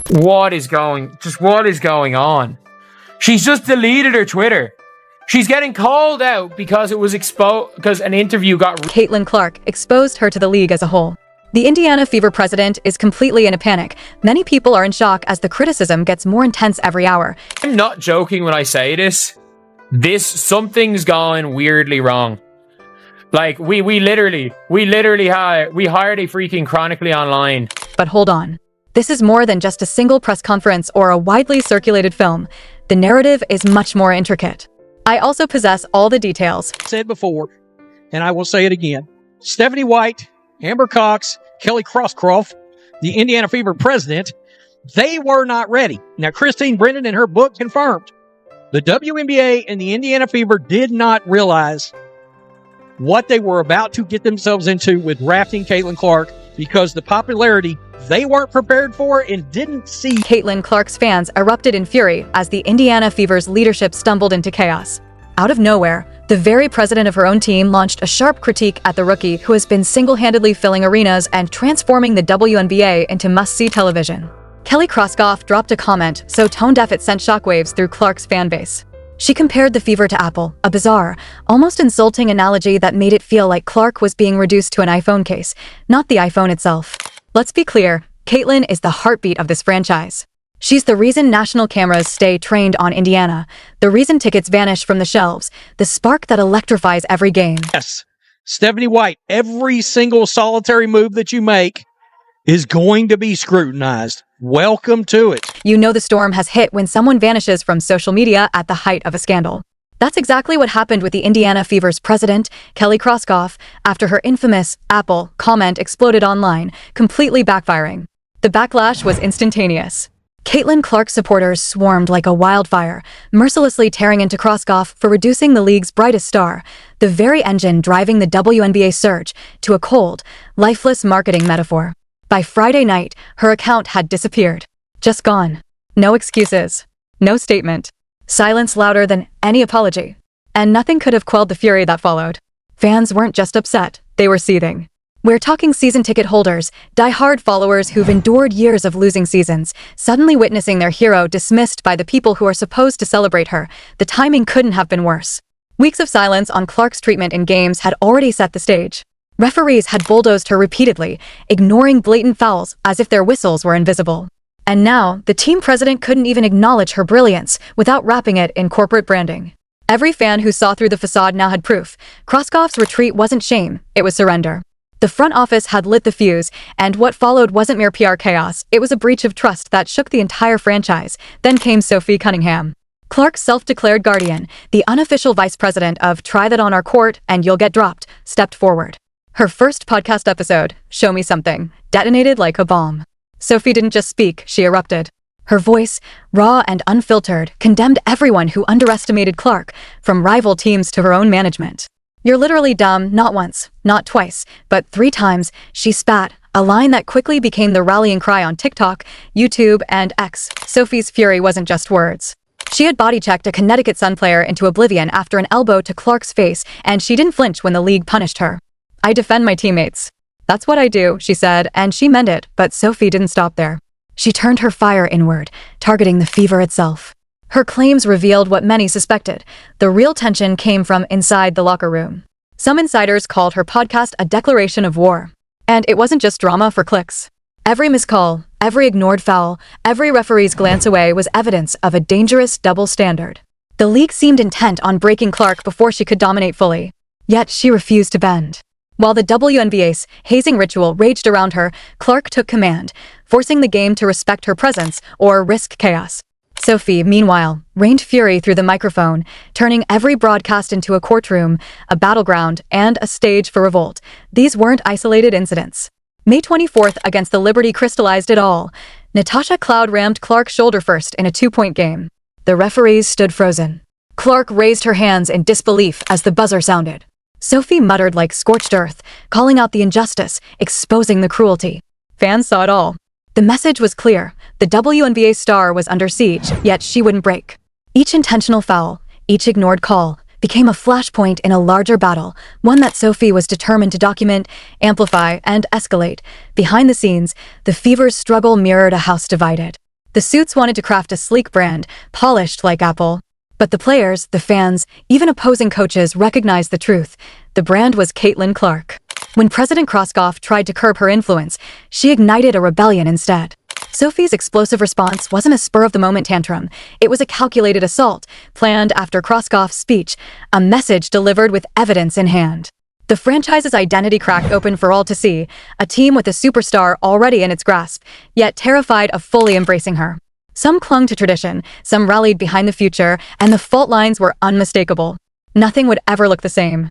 What is going on? She's just deleted her Twitter. She's getting called out because it was exposed, because an interview got... Caitlin Clark exposed her to the league as a whole. The Indiana Fever president is completely in a panic. Many people are in shock as the criticism gets more intense every hour. I'm not joking when I say this. Something's gone weirdly wrong. Like, we hired a freaking Chronically Online. But hold on. This is more than just a single press conference or a widely circulated film. The narrative is much more intricate. I also possess all the details. Said before, and I will say it again. Stephanie White, Amber Cox, Kelly Crosscroft, the Indiana Fever president, they were not ready. Now, Christine Brennan in her book confirmed. The WNBA and the Indiana Fever did not realize what they were about to get themselves into with drafting Caitlin Clark, because the popularity they weren't prepared for and didn't see. Caitlin Clark's fans erupted in fury as the Indiana Fever's leadership stumbled into chaos. Out of nowhere, the very president of her own team launched a sharp critique at the rookie who has been single-handedly filling arenas and transforming the WNBA into must-see television. Kelly Crosscroft dropped a comment so tone-deaf it sent shockwaves through Clark's fanbase. She compared the Fever to Apple, a bizarre, almost insulting analogy that made it feel like Clark was being reduced to an iPhone case, not the iPhone itself. Let's be clear, Caitlin is the heartbeat of this franchise. She's the reason national cameras stay trained on Indiana, the reason tickets vanish from the shelves, the spark that electrifies every game. Yes, Stephanie White, every single solitary move that you make is going to be scrutinized. Welcome to it. You know the storm has hit when someone vanishes from social media at the height of a scandal. That's exactly what happened with the Indiana Fever's president, Kelly Crosscroft, after her infamous Apple comment exploded online, completely backfiring. The backlash was instantaneous. Caitlin Clark supporters swarmed like a wildfire, mercilessly tearing into Crosscroft for reducing the league's brightest star, the very engine driving the WNBA surge, to a cold, lifeless marketing metaphor. By Friday night, her account had disappeared. Just gone. No excuses. No statement. Silence louder than any apology. And nothing could have quelled the fury that followed. Fans weren't just upset, they were seething. We're talking season ticket holders, die-hard followers who've endured years of losing seasons, suddenly witnessing their hero dismissed by the people who are supposed to celebrate her. The timing couldn't have been worse. Weeks of silence on Clark's treatment in games had already set the stage. Referees had bulldozed her repeatedly, ignoring blatant fouls as if their whistles were invisible. And now, the team president couldn't even acknowledge her brilliance without wrapping it in corporate branding. Every fan who saw through the facade now had proof. Crosscroft's retreat wasn't shame, it was surrender. The front office had lit the fuse, and what followed wasn't mere PR chaos, it was a breach of trust that shook the entire franchise. Then came Sophie Cunningham. Clark's self-declared guardian, the unofficial vice president of Try That on Our Court and You'll Get Dropped, stepped forward. Her first podcast episode, Show Me Something, detonated like a bomb. Sophie didn't just speak, she erupted. Her voice, raw and unfiltered, condemned everyone who underestimated Clark, from rival teams to her own management. You're literally dumb, not once, not twice, but 3 times, she spat, a line that quickly became the rallying cry on TikTok, YouTube, and X. Sophie's fury wasn't just words. She had body-checked a Connecticut Sun player into oblivion after an elbow to Clark's face, and she didn't flinch when the league punished her. I defend my teammates. That's what I do, she said, and she meant it, but Sophie didn't stop there. She turned her fire inward, targeting the Fever itself. Her claims revealed what many suspected. The real tension came from inside the locker room. Some insiders called her podcast a declaration of war. And it wasn't just drama for clicks. Every missed call, every ignored foul, every referee's glance away was evidence of a dangerous double standard. The league seemed intent on breaking Clark before she could dominate fully. Yet she refused to bend. While the WNBA's hazing ritual raged around her, Clark took command, forcing the game to respect her presence or risk chaos. Sophie, meanwhile, rained fury through the microphone, turning every broadcast into a courtroom, a battleground, and a stage for revolt. These weren't isolated incidents. May 24th against the Liberty crystallized it all. Natasha Cloud rammed Clark's shoulder first in a 2-point game. The referees stood frozen. Clark raised her hands in disbelief as the buzzer sounded. Sophie muttered like scorched earth, calling out the injustice, exposing the cruelty. Fans saw it all. The message was clear. The WNBA star was under siege, yet she wouldn't break. Each intentional foul, each ignored call, became a flashpoint in a larger battle, one that Sophie was determined to document, amplify, and escalate. Behind the scenes, the Fever's struggle mirrored a house divided. The suits wanted to craft a sleek brand, polished like Apple. But the players, the fans, even opposing coaches recognized the truth. The brand was Caitlin Clark. When President Kroskoff tried to curb her influence, she ignited a rebellion instead. Sophie's explosive response wasn't a spur-of-the-moment tantrum. It was a calculated assault, planned after Kroskoff's speech, a message delivered with evidence in hand. The franchise's identity cracked open for all to see, a team with a superstar already in its grasp, yet terrified of fully embracing her. Some clung to tradition, some rallied behind the future, and the fault lines were unmistakable. Nothing would ever look the same.